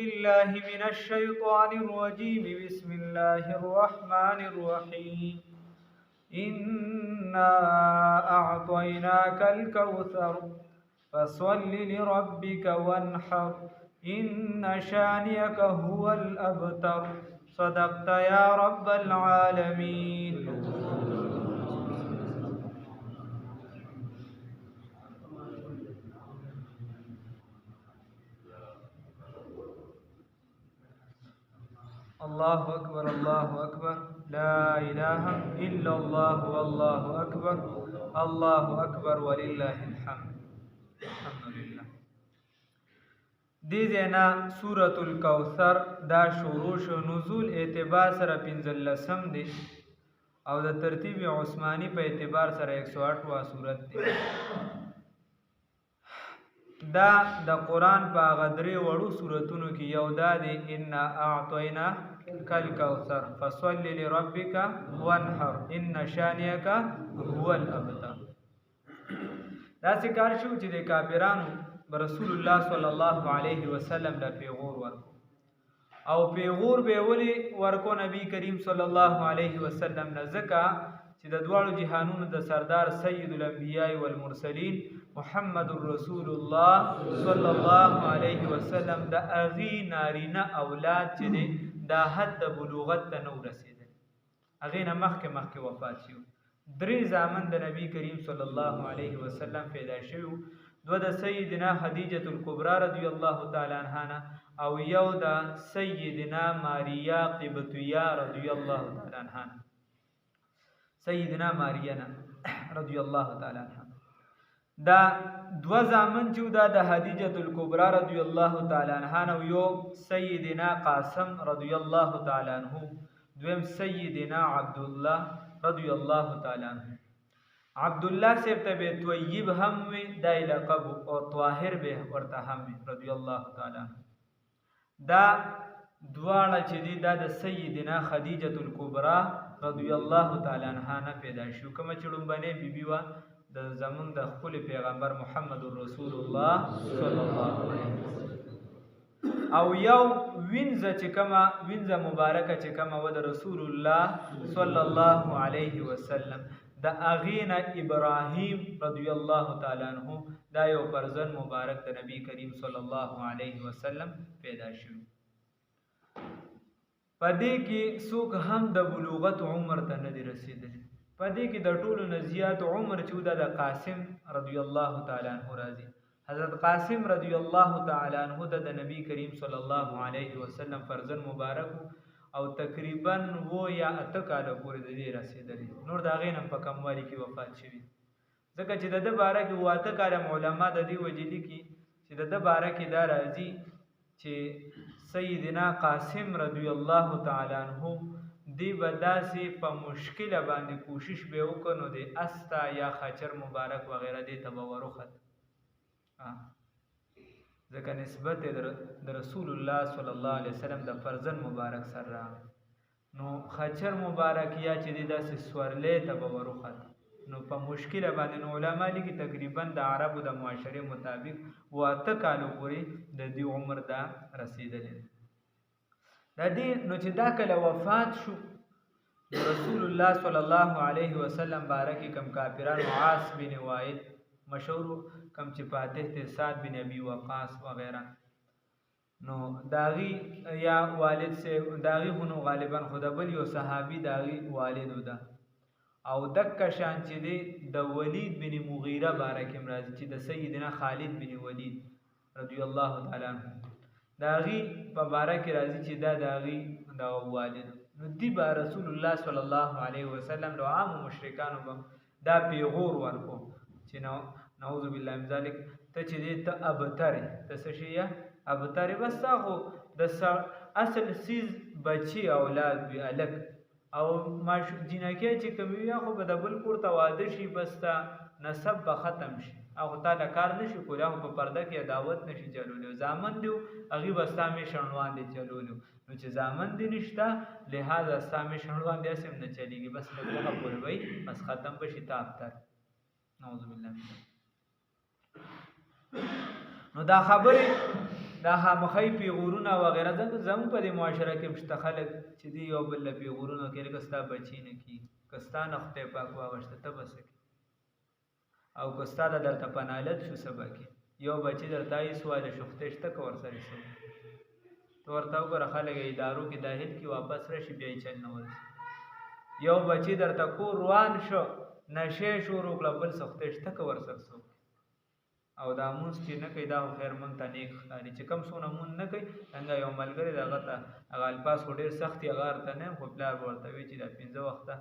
بالله من الشيطان الرجيم. بسم الله الرحمن الرحيم. إنا أعطيناك الكوثر فصل لربك وانحر إن شانئك هو الأبتر. صدقت يا رب العالمين. الله أكبر الله أكبر لا إله إلا الله والله أكبر الله أكبر ولله الحمد. الحمد لله. دې ځاینا سورة الکوثر دا شروع شو. نزول اعتبار سره 15 دی او د ترتیب عثماني په اعتبار سره 108 سورت دی. دا د قرآن په غدرې وړو سورتونو کې یو دا دی انا اعطینا کل کوثر فصل لربک وانحر ان شانئک هو الابتر. داسې کار شو چې د کافرانو رسول الله صلی الله علیه وسلم له پیغور ورکو او پیغور به ولی ورکو نبی کریم صلی الله علیه وسلم نه ځکه چې د دواړو جهانونو د سردار سید الانبیاء والمرسلین محمد رسول الله صلی الله علیه وسلم د اغي نارینه اولاد چې دی دا حد د بلوغت ته نو رسیدل. اغي نه مخکې وفات شو. 3 زامن د نبی کریم صلی الله علیه وسلم پیدا شو. دو د سیدنا خدیجه الکبرى رضی الله تعالی عنها او یو د سیدنا ماریا قبطیه رضی الله تعالی عنها. سیدنا ماریا رضی الله تعالی عنها دا 2 زامن چې دا د خدیجه الکبرى رضی الله تعالی عنها او یو سیدنا قاسم رضی الله تعالی عنہ. دویم سیدنا عبد الله رضی الله تعالی عنہ. عبد الله صاحب ته به طیب هم وي دای لقب او طاهر به ورته هم وي رضی الله تعالی عنہ. دا دواړه چې دی دا د سیدنا خدیجه الکبرى رضی الله تعالی عنها نه پیدا شو. کوم چې لومبنه بیبي وا د زمون د خپل پیغمبر محمد رسول الله صلی الله علیه وسلم او یو وینځه چې کما وینځه مبارکه چې کما و د رسول الله صلی الله علیه وسلم د اغینا ابراهیم رضی الله تعالی عنہ دا یو فرزند مبارک د نبی کریم صلی الله علیه وسلم پیدا شو. پدې کې څوک هم د بلوغت عمر ته نه رسیدلی. پدې کې د ټولو نه زیات عمر چې د قاسم رضی الله تعالی عنہ راځي. حضرت قاسم رضی الله تعالی عنہ د نبی کریم صلی الله علیه وسلم فرزند مبارک او تقریبا و یا 8 کال پورې د دې رسیدلی. نور دا غینم په کموالی کې وفات شوی. ځکه چې د باره کې 8 کال علما د دې وجلی کې چې د باره کې دا راځي چې سیدنا قاسم رضی الله تعالی عنہ دی بداسي په مشکل باندې کوشش به وکړو د استا یا خچر مبارک وغیرہ دی تبورخت ځکه نسبت د رسول الله صلی الله علیه وسلم د فرزند مبارک سره نو خچر مبارک یا چې د داسې سورلې تبورخت نو په مشکل باندې نو علما لګي تقریبا د عربو د معاشره مطابق 8 کالو پورې د دې عمر دا رسیدلی. د دې نو چې دا کله وفات شو رسول الله صلی الله علیه وسلم بارکی کم کافرانو عاص بن وائل مشهور کم چې فاتح ته سعد بن ابي وقاص وغیرہ نو داغي یا والد سے داغي هونو غالبا خدا بل یو صحابي داغي والد ودا او دک شان چې دی د ولید بن مغیره بارک امراض چې د سیدنا خالد بن ولید رضی الله تعالی عنہ داغي په بارک راضی چې دا داغي دا والد نو دی با رسول الله صلی الله علیه وسلم د عام مشرکانو دا پیغور ورکو چې نو نعوذ بالله من ذلک ته چې دی ته ابتر ته شیا ابتر بس هغه د اصل سیز بچی اولاد وی الک او ما جنکه چې کوي خو به د بل کور ته واده شي بس تا نسب به ختم شي او تعالی کار نشي کولای په پرده کې دعوت نشي چلولو. زامن دیو اغي بستامه شنوان دي چلولو نو چې زامن دي نشتا لہذا سامه شنوان دي سم نه چلیږي بس لږه پورې وای بس ختم بشي تاب تر. نعوذ بالله. نو دا خبره دا خامخی پیغورونه وغیره زموږ په دې معاشره کې مشته خلک چې دی یو بل له پیغورونه کوي لکه ستا بچي نه کي که ستا نه خدای پاک واغوښته ته به څه کوې او که ستا د درته پنالت شو څه به کوې یو بچي درته ایسواله شو خدای شته که ورسره څه ته ورته وګوره خلک ادارو کې داخل کي واپس راشي بیا یې چل نه ورسي یو بچي درته کور روان شو نشې شروع کړه بل څه خدای شته که ورسره څه او دا مونځ چې نه کوي دا خو خیر مونږ ته نیک ښکاري چې کوم څونه مونځ نه کوي څنګه یو ملګری د هغه ته هغه الفاظ خو ډېر سخت دي هغه ورته نه خو پلار به ورته وایي چې دا 5 وخته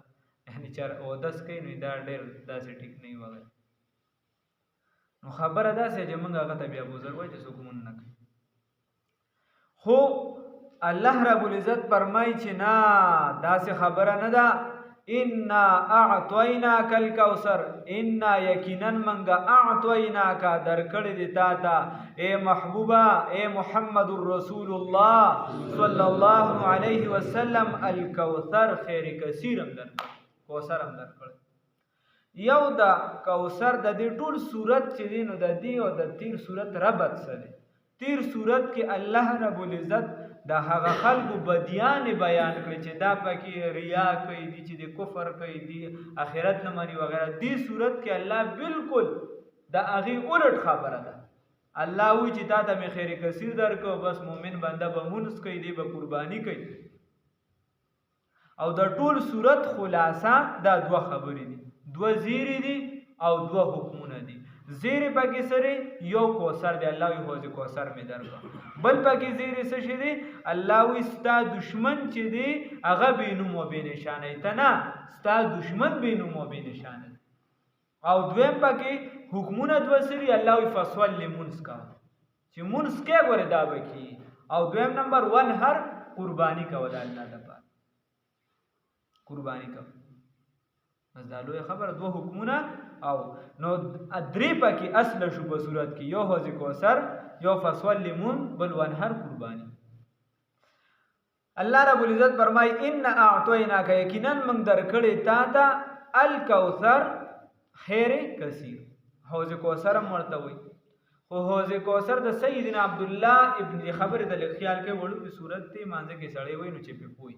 یعنې 4 اودس کوي نو دا ډېر داسې ټیک نه وي وغیره نو خبره داسې چې مونږ هغه ته بیا بزرګ وایي چې څوک مونځ نه کوي خو الله رب العزت فرمایي چې نه داسې خبره نه ده انا اعطیناک الکوثر انا یقینا منگا اعطیناک درکړی دی تا ته اے محبوبا اے محمد رسول الله صلی الله علیه وسلم الکوثر خیر کثیر هم درکړ کوثر هم درکړ یو دا کوثر د دې ټول صورت چې دی نو د دې او د تیر صورت ربط سره تیر صورت کې الله رب العزت دا هغه خلکو بدیان بیان کړي چې دا پکې ریا کوي دي چې د کفر کوي دي آخرت نه مانی وغیرہ دې صورت کې الله بالکل دا هغه الټ خبره ده الله وی چې دا د خیر کثیر درکو بس مؤمن بنده به مونږ کوي دی به قرباني کوي او د ټول صورت خلاصہ دا دوه خبرې دي دوه زیری دي او دوه حکمونه دي زیر پاکی سره یو کوثر دی الله وی هوځي کوثر می درکو بل پاکی زیر څه شي دی الله وی ستا دشمن چې دی هغه بینو مو به نشانه تنا ستا دشمن بینو مو به نشانه او دویم پاکی حکمونه دو سری الله وی فصل لمنس کا چې منس کې غره دا بکی او دویم نمبر 1 هر قربانی کا ول الله دپا قربانی کا بس دا لوی خبر دو حکمونه او نو ادری پاکی اصل شو په صورت کې یو حوض کوثر یو فصل لیمون بل ونهر قربانی الله رب العزت فرمای ان اعطیناک یقینا من درکړی تا ته الکوثر خیر کثیر حوض کوثر مرته وي خو حوض کوثر د سیدنا عبد الله ابن خبر د خیال کې وړو په صورت ته مانځه کې سړی وای نو چې په پوي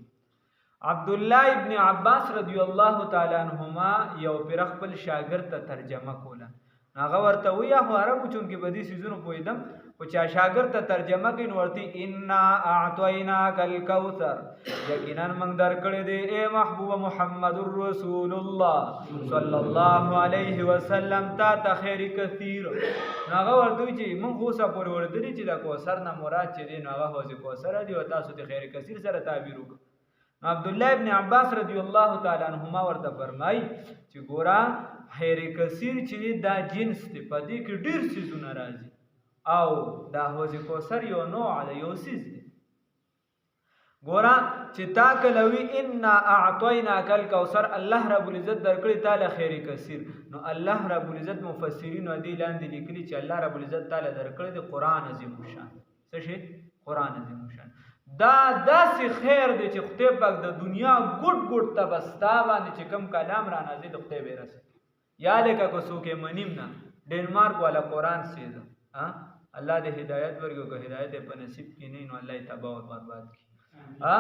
عبد الله ابن عباس رضی الله تعالی عنهما یو پر خپل شاګرد ته ترجمه کوله هغه ورته ویا خو عربو چون کې بدی سيزونو پویدم او چا شاګرد ته ترجمه کین ورته ان اعطیناک الکوثر یقینا موږ درکړې دې اے محبوب محمد رسول الله صلی الله علیه وسلم تا ته خیر کثیر هغه ورته چې موږ خو سره پور ورته چې دا کوثر نه مراد چې دی هغه حوض کوثر دی او تاسو ته خیر کثیر سره تعبیر وکړه عبد الله ابن عباس رضی الله تعالی عنهما ورته فرمای چې ګورا خیر کثیر چې دا جنس دی په دې کې ډیر سيزونه راځي او دا حوض کوثر یو نوع دی یو سیز دی ګورا چې تا کلوی ان اعطیناک الکوثر الله رب العزت درکړی تعالی خیر کثیر نو الله رب العزت مفسرین دی لاندې لیکلي چې الله رب العزت تعالی درکړی دی قران عظیم شان څه شي قران عظیم شان دا داسې خیر دی چې خدای پاک د دنیا ګډ ګډ ته بستا باندې چې کم کلام را نازل خدای به رسي یا لکه کو سو کې منیم نه ډنمارک والا قران سیز ها الله دې هدایت ورکړي که هدایت په نصیب کې نه نو الله تباہ او برباد کړي ها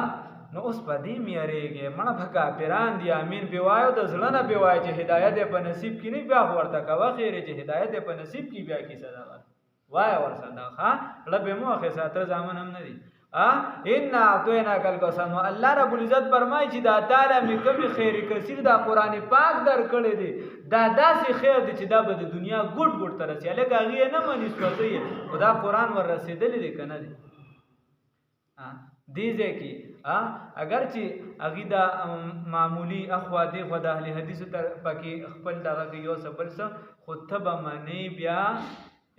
نو اوس پدې میریږي مړه بھکا پیران دی امین بیوایو د زړه نه بیوای چې هدایت په نصیب کې نه بیا ورته کا خیر چې هدایت په نصیب کې بیا کی صدا وای ور صدا ها لبه مو اخی ساتره ځامن هم نه دي ان اعطیناک الکوثر نو الله رب العزت فرمایي چې دا تعالی می کوم خیر کثیر دا قران پاک درکړی دی دا داسې خیر دی چې دا به د دنیا ګډ ګډ تر رسي لکه هغه نه مني سوځي خدا قران ور رسیدلې دی کنه دی دې ځکه اگر چې هغه دا معمولی اخوا دی خدای اهل حدیث تر پکې خپل دغه یو سبل سره خطبه معنی بیا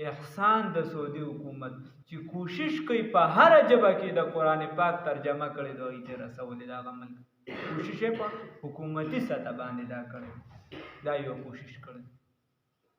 احسان د سعودي حکومت چې کوشش کوي په هر جبه کې د قران پاک ترجمه کړي دوی ته رسول دا عمل کوشش په حکومتي سطح باندې دا کړي دا یو کوشش کړي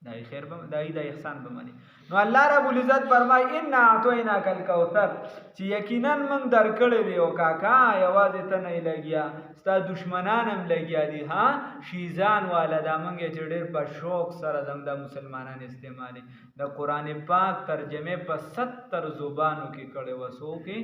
دا خیر به دا احسان به مني. نو الله رب العزت فرمای ان اعطیناک الکوثر چې یقینا موږ درکړې دی او کاکا یوازې ته نه لګیا ستا دشمنان هم لګیا دي ها شیزان والا دا موږ چې ډېر په شوق سره زموږ د مسلمانان استعمالي د قران پاک ترجمه په 70 زبانو کې کړي وسو کې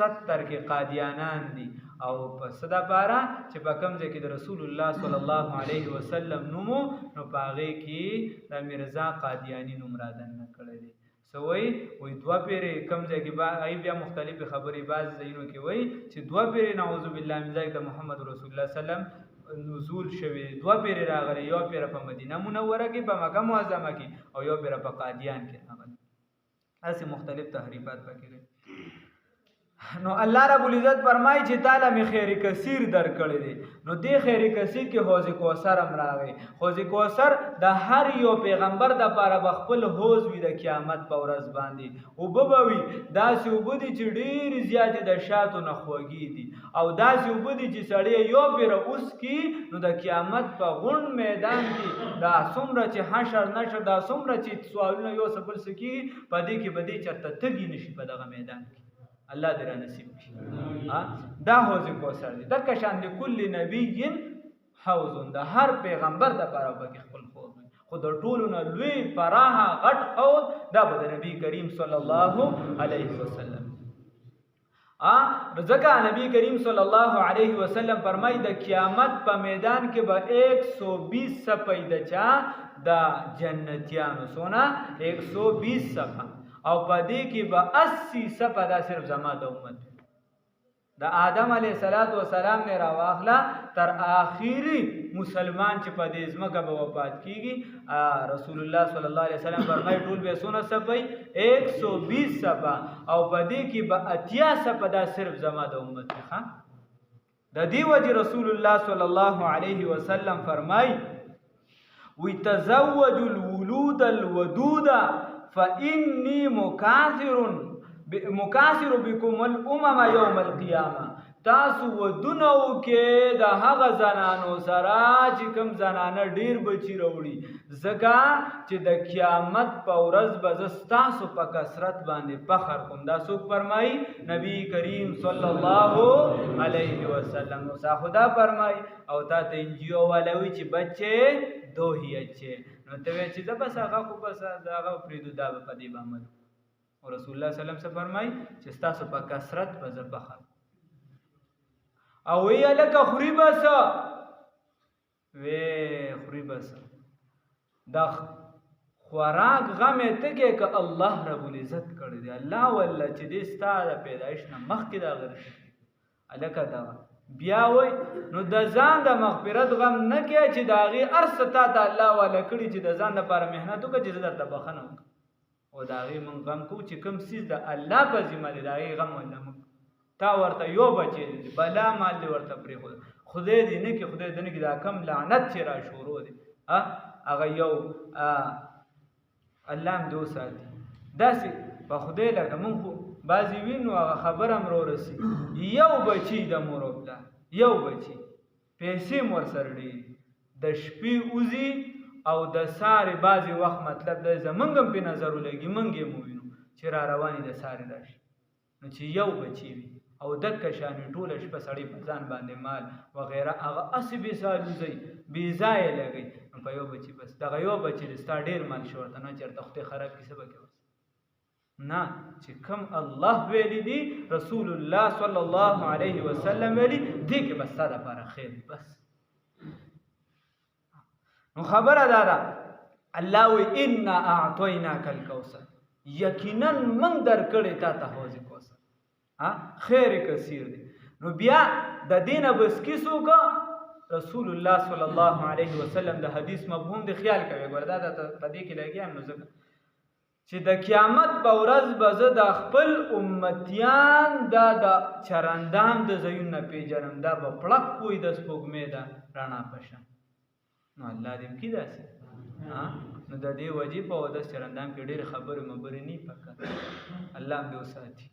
70 کې قادیانان دي او په صدا بارا چې په کوم ځای کې د رسول الله صلی الله علیه وسلم نومو نو پاغه کې د مرزا قادیانی نوم را دن کړی دي سوي وي دوا پیره کوم ځای کې با ای بیا مختلف خبرې باز زینو کې وای چې دوا پیره نعوذ بالله من ذلک د محمد رسول الله صلی الله علیه وسلم نزول شوی دوا پیره راغلی یو پیره په مدینه منوره کې په مکه معظمه کې او یو پیره په قادیان کې راغلی اسی مختلف تحریفات پکې نو الله رب العزت فرمایي چې تعالی می خیر کثیر درکړي دي نو دې خیر کثیر کې حوض کوثر هم راغی حوض کوثر د هر یو پیغمبر د لپاره بخپل حوض وي د قیامت په ورځ باندې او ببوي داسې وبدي چې ډېر زیات د شاتو نه خوږي دي او داسې وبدي چې سړی یو پیر اوس کې نو د قیامت په غون میدان کې دا څومره چې حشر نشر دا څومره چې سوالونه یو سبل سکی په دې کې بدی چرته تګي نشي په دغه میدان کې الله دې را نصیب کړي دا حوض کوثر دی د کشان د کل نبی حوض د هر پیغمبر د لپاره به خپل حوض وي خو د ټولو نه لوی پراها غټ حوض دا به د نبی کریم صلی الله علیه وسلم ځکه نبی کریم صلی الله علیه وسلم فرمایي د قیامت په میدان کې به 120 صفای د چا د جنتیانو سونا 120 صفه او پدې کې به 80 صفه دا صرف زما د امت د آدم علیه السلام نه راواخلا تر آخري مسلمان چې په دې ځمکه به وفات کیږي رسول الله صلی الله علیه وسلم فرمایي ټول به سونه صفای 120 صفه او پدې کې به 80 صفه دا صرف زما د امت ښه د دې وجه رسول الله صلی الله علیه وسلم فرمایي وتزوج الولود الودود فإني مكاثر بكم الأمم يوم القيامة تاسو ودونو کې د هغه زنانو سره چې کوم زنانه ډیر بچی وروړي زګه چې د قیامت په ورځ به تاسو په کثرت باندې فخر کوم دا څوک فرمایي نبی کریم صلی الله علیه وسلم نو خدا فرمایي او تا ته انجیو والوي چې بچي دوه اچي نو ته چې دا بس هغه خو بس هغه پریدو دا په دې باندې او رسول الله صلی الله علیه وسلم فرمایي چې تاسو په کثرت به فخر او وی لکه خوري بس وی خوري بس دا خوراک غم ته کې ک الله رب العزت کړی دی الله ولا چې دې ستاره پیدائش نه مخکې دا غرشي الکه دا بیا وای نو د ځان د مغفرت غم نه کې چې دا غي ارستا ته الله ولا کړی چې د ځان لپاره مهنت وکړي چې درته بخنه او دا غي من غم کو چې کوم سیز د الله په ذمہ دی دا غي غم ونه تا ورته یو بچی بلا مال دی ورته پرې خدای دې نه کې خدای دې نه کې دا کم لعنت چې را شروع دي هغه یو الله هم دو ساتي داسې په خدای لکه مونږ خو بعضې وینو هغه خبره هم رورسي یو بچی د مور او پلار یو بچی پیسې م ورسره ډېرې د شپې وځي او د سارې بعضې وخت مطلب دی زمونږ هم پې نظر ولګي مونږ یې مو وینو چې را روانې د سارې راشي نو چې یو بچی وي او دکه شانې ټوله شپه سړی په ځان باندې مال وغیره هغه هسې بې سالوزئ بې ځایه لګئ نو په یو بچي بس دغه یو بچي د ستا ډېر مال شي ورته نه چېرته خدای خراب کړي څه به کوي نه چې کوم الله ویلي دي رسول الله صلی الله علیه وسلم ویلي دې کې بس ستا دپاره خیر بس نو خبره دا ده الله وی انا اعطیناک الکوثر یقینا من درکړې تا ته حوض کوثر خیر کثیر دی نو بیا د دینه بس کیسو کا رسول الله صلی الله علیه وسلم د حدیث مفهوم دی خیال کوي ګوردا د پدې کې لګیا نو ځکه چې د قیامت په ورځ به زه د خپل امتیان د چرندام د ځایونو نه پیژنم دا به پړک وي د سپوږمۍ ده رڼا پشان نو الله دې کړي داسې نو د دې وجې په اودس چرندام کې ډېرې خبرې مبرې نه پکار الله هم دې وساتي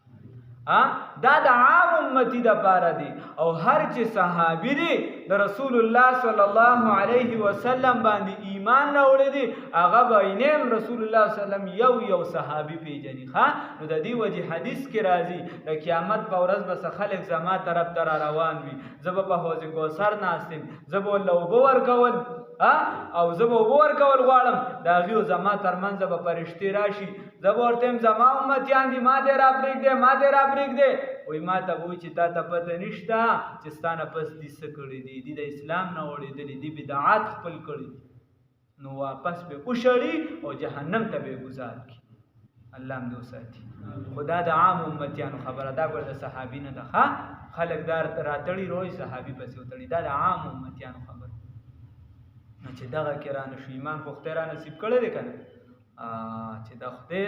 دا د عام امتی د پاره دی او هر چې صحابي دی د رسول الله صلی الله علیه وسلم باندې ایمان راوړی دی هغه به عینیم رسول الله صلی الله علیه وسلم یو صحابي پیژني نو د دې وجه حدیث کې راځي د قیامت په ورځ به خلک زما طرف ته روان وي زه به په حوض کوثر ناستم زه به ورله اوبه ورکول او زه به اوبه ورکول غواړم د هغې او زما ترمنځ به فرشتې راشي زه به ورته یم زما امتیان دي ما دې راپرېږدې ما دې راپرېږدې وایي ما ته به وایي چې تا ته پته نشته چې ستا نه پس دي څه کړي دي دي د اسلام نه اورېدلي دي بدعات خپل کړي دي نو واپس به وشړي او جهنم ته به یې ګزار کړي الله هم دې وساتي خو دا د عام امتیانو خبره دا ګوره د صحابي نه ده خلک دا راتړي روی صحابي پسې وتړي دا د عام امتیانو خبره نو چې دغه کې رانه شو ایمان خو خدای را نصیب کړی دی که نه چې د خدای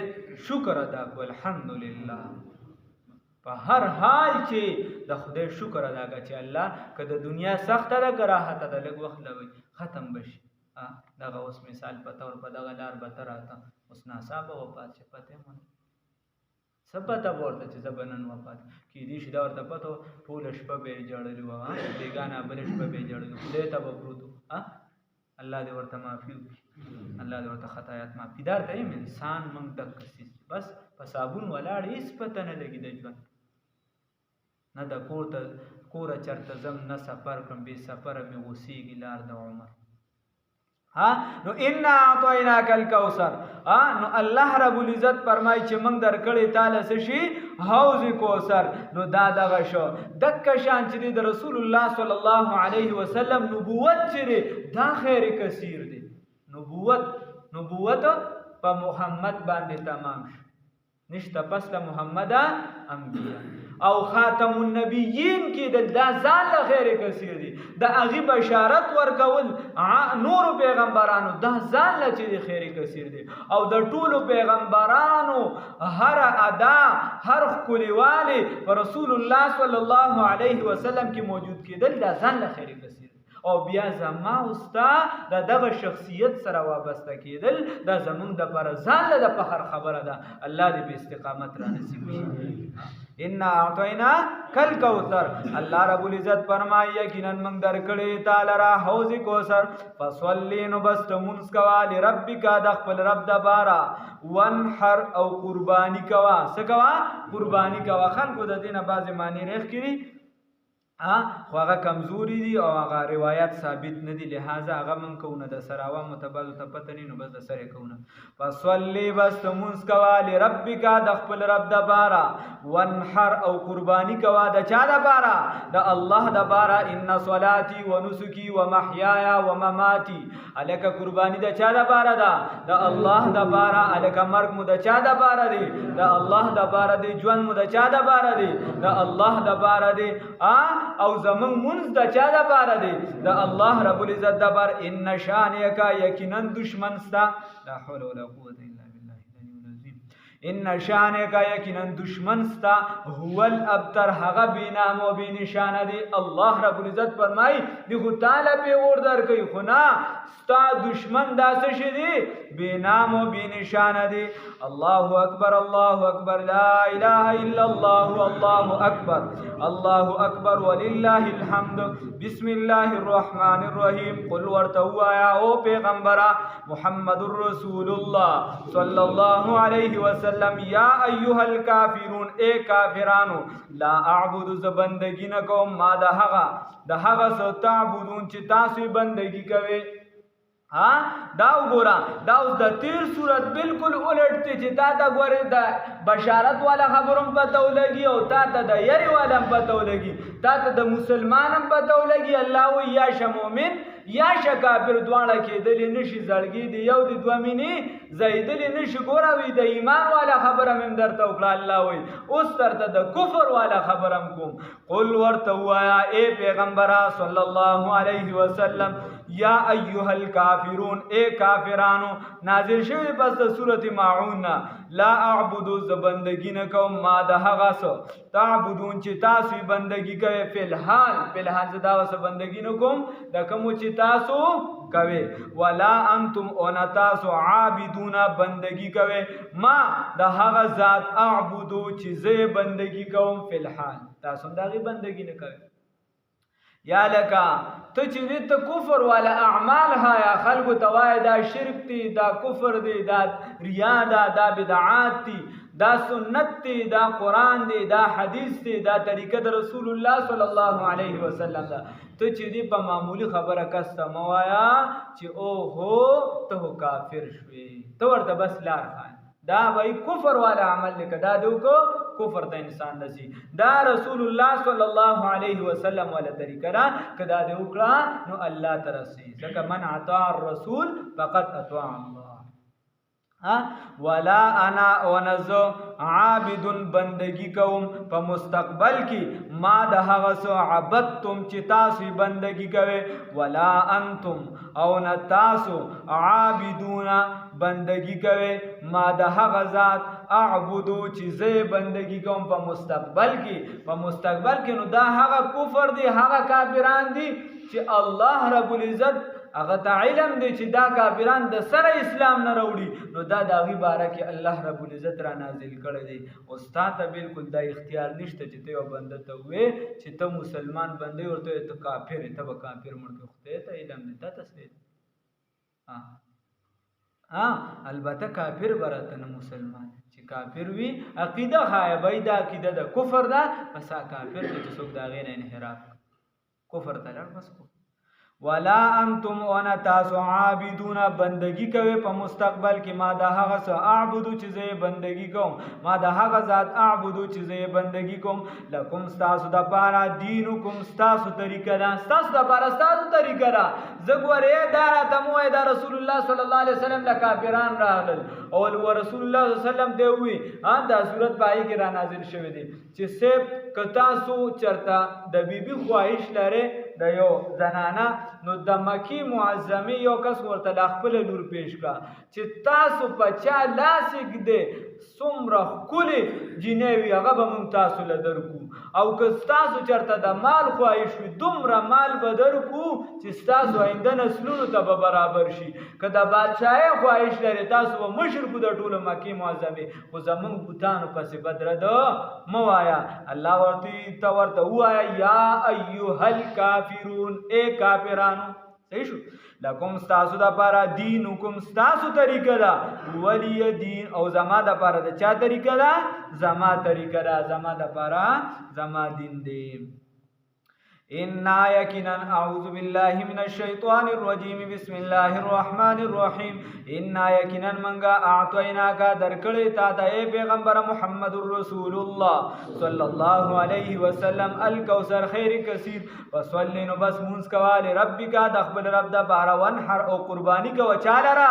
شکر ادا کړو الحمدلله په هر حال چې د خدای شکر ادا کړه چې الله که د دنیا سخته ده که راحته ده لږ وخت لوي ختم بشي دغه اوس مثال په طور په دغه لار به ته راته اوس ناڅاپه وفات شي پته یې ونه څه پته به ورته چې زه به نن وفات کېدای شي دا ورته پته ټوله شپه به یې ژړلي وه بېګانه بله شپه به یې ژړلي خدای ته به پروت و الله دې ورته معافي وکړي الله دې ورته خطایات معافي دار ته یم انسان موږ دغه سیز بس په صابون ولاړ هېڅ پته نه لګي د ژوند نه د کوره چرته ځم نه سفر کړم بې سفره مې غوسېږي لار د عمر نو انا اعطیناک الکوثر نو الله رب العزت فرمایي چې موږ درکړی تاله څه شي حوض کوثر نو دا دغه شو دکه شان چې د رسول الله صلی الله علیه وسلم نبوت چې دی دا خیر کثیر دی نبوت په محمد باندې تمام شو نشته پس د محمد انبیاء او خاتم النبیین کې دا ځان له خیر کثیر دی د هغې بشارت ورکول نور پیغمبرانو دا ځان له چې دی خیر کثیر دی او د ټولو پیغمبرانو هر ادا هر ښکلیوالی په رسول الله صلی الله علیه وسلم کې موجود کېدل دا ځان له خیر کثیر دی او بیا زما او ستا د دغه شخصیت سره وابسته کېدل دا زموږ دپاره ځان له د فخر خبره ده الله دې به استقامت را نصیب کړي انا اعطیناک الکوثر الله رب العزت فرمایي یقینا موږ درکړی تعالی را حوض کوثر فصلی نو بس ته مونځ کوه لربک د خپل رب دپاره وانحر او قرباني کوه څه کوه قرباني کوه خلکو د دې نه بعضې معنی ریخ کړي خو هغه کمزوري دي او هغه روایت ثابت نه دي لہذا هغه من کوونه د سره عوامو ته بعضو ته پته نه نو بس د سره کوونه فصلی بس ته مونځ کوه لربک د خپل رب دپاره وانحر او قرباني کوه د چا دپاره د الله دپاره ان صلاتي و نسکي و محیایا و مماتي هلکه قرباني د چا دپاره ده د الله دپاره هلکه مرګ مو د چا دپاره دی د الله دپاره دی ژوند مو د چا دپاره دی د الله دپاره دی او زمون منځ د چا دپاره دی د الله رب العزت دپاره ان شانیک یقینا دشمن ستا لا حول ولا قوة الا بالله العلی العظیم ان شانیک یقینا دشمن ستا هو الابتر هغه بینام او بینشانه دی الله رب العزت فرمایي دی خو تعالی په اور درکوي خو نه ستا دشمن داسې شي دی بینام او بینشانه دی الله اکبر لا اله الا الله الله اکبر ولله الحمد بسم الله الرحمن الرحیم قل ورته ووایه او پیغمبره محمد رسول الله صلی الله علیه وسلم یا ایها الکافرون اے کافرانو لا اعبد ز بندگی نه کوم ما د هغه څه تعبدون چې تاسو بندگی کوئ دا وګوره دا اوس د تیر صورت بالکل الټ دی چې تا ته ګورې د بشارت والا خبرو هم پته ولګي او تا ته د یرې والا هم پته ولګي تا ته د مسلمان هم پته ولګي الله وایي یا شه مؤمن یا شه کافر دواړه کېدلی نشي زړګي د یو د دوه مینې ځایدلی نشي ګوره وي د ایمان والا خبره مې هم درته وکړه الله وایي اوس درته د کفر والا خبره هم کوم قل ورته ووایه ای پیغمبره صلی الله علیه وسلم یا ایها الکافرون اے کافرانو نازل شوی پس د سورۃ ماعون لا اعبدو ز بندگی نه کوم ما د هغه څه تعبدون چې تاسو بندگی کوي فلحال زدا وس بندگی نه کوم د کوم چې تاسو کوي ولا انتم ان تاسو عابدون بندگی کوي ما د هغه ذات اعبدو چې زه بندگی کوم فلحال تاسو دغه بندگی نه کوي یا لکا ته چې ته کفر والا اعمال هایا خلق توای دا شرک دی دا کفر دی دا ریا دا بدعات دی دا سنت دی دا قرآن دی دا حدیث دی دا طریقه د رسول الله صلی الله علیه وسلم دا ته چې دی په معمولی خبره کسته موایا چې او هو ته کافر شوی ته ورته بس لار خان دا وای کفر والا عمل لکه دا دو کو کفر ته انسان نسی دا رسول الله صلی الله علیه وسلم ولا طریقه را کدا دې وکړه نو الله ترسي ځکه من اطاع الرسول فقد اطاع الله ولا انا ونزو عابد بندگی کوم په مستقبل کې ما د هغه سو عبدتم چې تاسو بندگی کوي ولا انتم او نتاسو عابدون بندگی کوي ما د هغه ذات اعبدو چې زه بندگی کوم په مستقبل کې نو دا هغه کفر دی هغه کافران دي چې الله رب العزت هغه ته علم دی چې دا کافران د سره اسلام نه راوړي نو دا د هغې باره کې الله رب العزت را نازل کړی دی او ستا ته بالکل دا اختیار نشته چې ته یو بنده ته ووایې چې ته مسلمان بنده یې ورته وایې ته کافر یې ته به کافر مړ کړې خدای ته علم دی تا ته څه البته کافر به راته نه مسلمان چې کافر وي عقیده خایبی دا عقیده ده کفر ده بس کافر دی چې څوک د هغې نه انحراف کفر ته لاړ بس ولا انتم وانا تاسو عابدون بندگی کوي په مستقبل کې ما د هغه څه اعبدو چې زه بندگی کوم ما د هغه ذات اعبدو چې زه بندگی کوم لکم تاسو د پاره دینکم تاسو طریقه ده تاسو د پاره تاسو طریقه ده زګوره دا تمو دا رسول الله صلی الله علیه وسلم له کافران راغل او رسول الله صلی الله علیه وسلم دی وی دا صورت پای کې را نازل شوی دی چې سب کتا سو چرتا د بیبي خواهش لره د یو زنانه نو د مکی معظمه یو کس ورته د خپل لور پیش کا چې تاسو په چا لاس کې څومره ښکلې جینۍ وي هغه به موږ تاسو له درکو او که ستاسو چېرته د مال خواهش وي دومره مال به درکو چې ستاسو آینده نسلونو ته به برابر شي که د بادشاهۍ خواهش لرې تاسو به مشر کو د ټولو مکې معظمې خو زموږ بوتانو پسې بدرده مه وایه الله ته ورته ووایه یا ایها الکافرون ای کافرانو صحیح شو لکم ستاسو د پاره دین حکم ستاسو طریقه ده ولی دین او زما د پاره د چا طریقه ده زما طریقه ده زما د پاره زما دین دی إنا يكنا أعوذ بالله من الشيطان الرجيم بسم الله الرحمن الرحيم إنا يكنا منغا أعطيناك دركړی تا د پیغمبر محمد رسول الله صلى الله عليه وسلم الكوثر خير كثير فصلی نو بس مونږ کواله ربک د خپل رب د بار ونحر او قربانی کو چالرا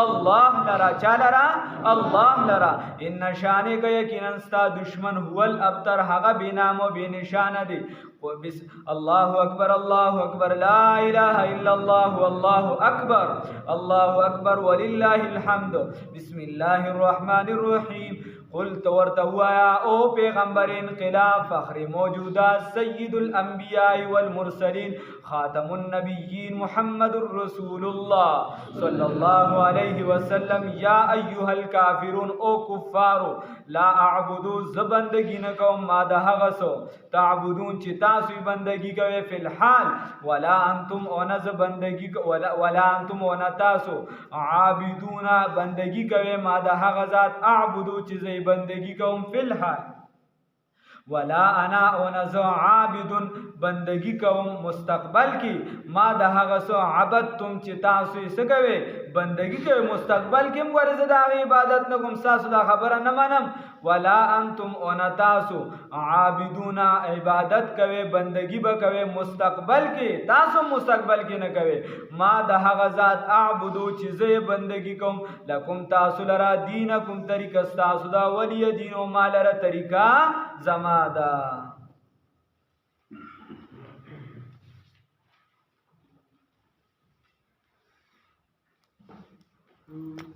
الله لرا چالرا الله لرا ان شانک یقینا ستا دشمن هو الابتر هغه بنامو بنشانه دی الله اکبر لا اله الا الله والله اکبر ولله الحمد بسم الله الرحمن الرحیم قلت ورتوایا او پیغمبر انقلاب فخر موجودات سید الانبیاء والمرسلین خاتم النبیین محمد رسول الله صلی الله علیه وسلم یا ایها الکافرون او کفارو لا اعبدو زبندگی نکوم ما ده هغه سو تعبدون چې تاسو بندگی کوي فی الحال ولا انتم اونز بندگی ولا انتم اون تاسو عابدون بندگی کوي ما ده هغه ذات اعبدو چې بندگی کوم فی الحال ولا انا ونزو عابد بندگی کوم مستقبل کی ما د هغه سو عبدتم چې تاسو یې سګوي بندگی کوي مستقبل کې موږ زه د عبادت نه کوم تاسو دا خبره نه منم ولا انتم ان تاسو عابدون عبادت کوي بندگی به کوي مستقبل کې تاسو مستقبل کې نه کوي ما د هغه ذات اعبدو چې زه بندگی کوم لکم تاسو لرا دینکم طریقه تاسو دا ولی دین او مالره طریقه زمادا الرحيم